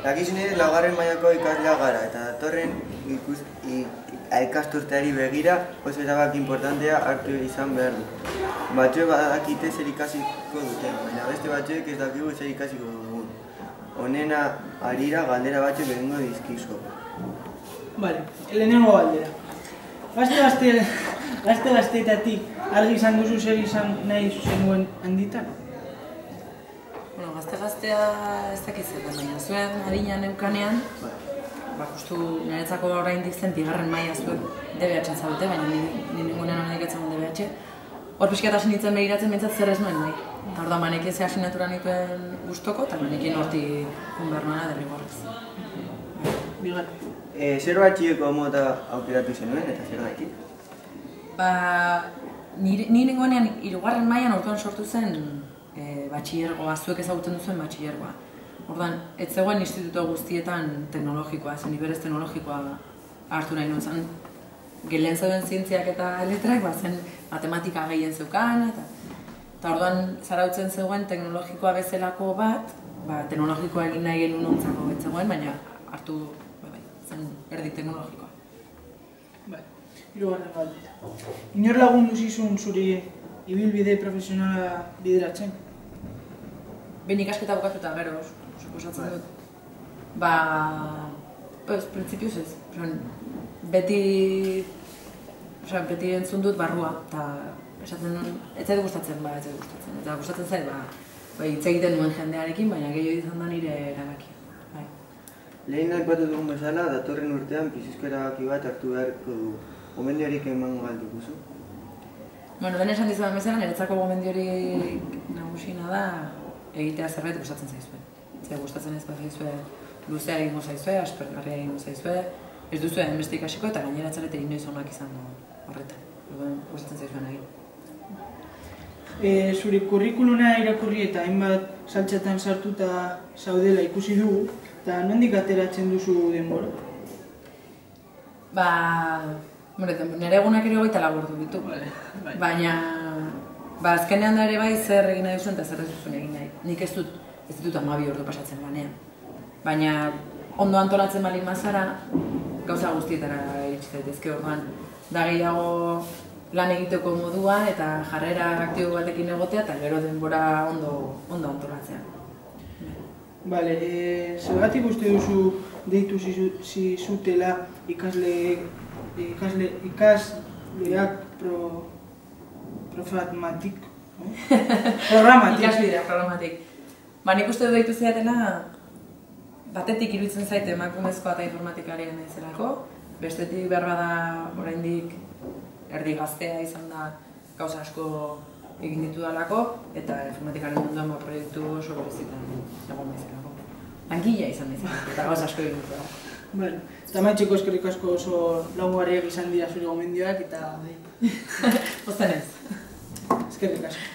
Dakizunez, laugarren mailako ikaslea gara, eta datorren ikasturteari begira oso erabak importantea hartu izan behar du. Batzuek badakite zer ikasiko duten, baina beste batzuek ez dakigu zer ikasiko dugun. Honen harira galdera batzuk egingo dizkizuegu. Bale, lehenengo galdera. Gazte-gazteetatik argi izan duzu zer izan nahi zenuen handitan? Gazte-gaztea ez dakitzen, baina zuen adina neukanean, justu niretzako oraindik zen bigarren maila zuen DBH zaudete, baina ningunean honedik etzen DBH. Hor pixkat hasi nintzen begiratzen bintzat zer ez nuen nahi. Eta hor da manekin ze asignatura nituen guztoko, eta manekin hortik behar nuena derrigorrez. Bigarren. Zer batxieko mota aukeratu zenuen eta zer gaitik? Ni nengoenean hirugarren mailan orduan sortu zen batxillergoa, zuek ezagutzen duzuen batxillergoa. Orduan, ez zegoen instituto guztietan teknologikoa, zen iberez teknologikoa hartu nahi nuen zen. Gelen zeuden zientziak eta letrak, zen matematika gehien zeukan, eta orduan zarautzen zegoen teknologikoa bezalako bat, teknologikoa egin nahi genuen ontzako ez zegoen, baina hartu zen erdi teknologikoa. Hirugarren galdera. Inor lagundu zizun zuri ibilbide profesionala bideratzen? Ben ikasketa bukatuta gero, suposatzen dut. Printzipioz ez. Beti entzun dut barrua, eta esaten ez zait gustatzen, Eta gustatzen zait, hitz egiten duen jendearekin, baina gehiago izan da nire erabakia. Lehen aipatu dugun bezala, datorren urtean pisuzko erabaki bat hartu beharko du. Gomendiorik emango galdukuzu? Lehen esan dizudan bezala, niretzako gomendiorik nagusiena da egitea zerbait gustatzen zaizue. Gustatzen ez bat zaizue, luzea egingo zaizue, aspergarria egingo zaizue, ez duzue enbeste ikasiko eta gainera etzarete inoiz onak izango horretan. Gustatzen zaizuen egin. Zure kurrikuluna irakurri eta hainbat saltxatan sartuta zaudela ikusi dugu, eta nondik ateratzen duzu denbora? Nire egunak ere 24 ordu ditu. Baina azkenean da ere bai zer egin nahi duzuen eta zer ez duzuen egin nahi. Nik ez dut 12 ordu pasatzen lanean. Baina ondo antolatzen baldin bazara, gauza guztietara iritsi daitezke orduan. Da gehiago lan egiteko modua eta jarrera aktibo batekin egotea eta gero denbora ondo antolatzea. Zergatik uste duzu deitu zizutela ikasleak programatik? Ikasbideak programatik. Nik uste du deitu zidatela, batetik iruditzen zaite emakumezkoa eta informatikarian naizelako, bestetik behar bada oraindik erdi gaztea izan da gauza asko egin ditudalako, eta informatikaren munduan proiektu oso berezitan egon naizelako. Langilea izan naizelako, eta gauza asko egin ditudalako. Eta amaitzeko eskerrik asko oso lagungarriak izan dira zure gomendioak eta... Pozten ez. Eskerrik asko.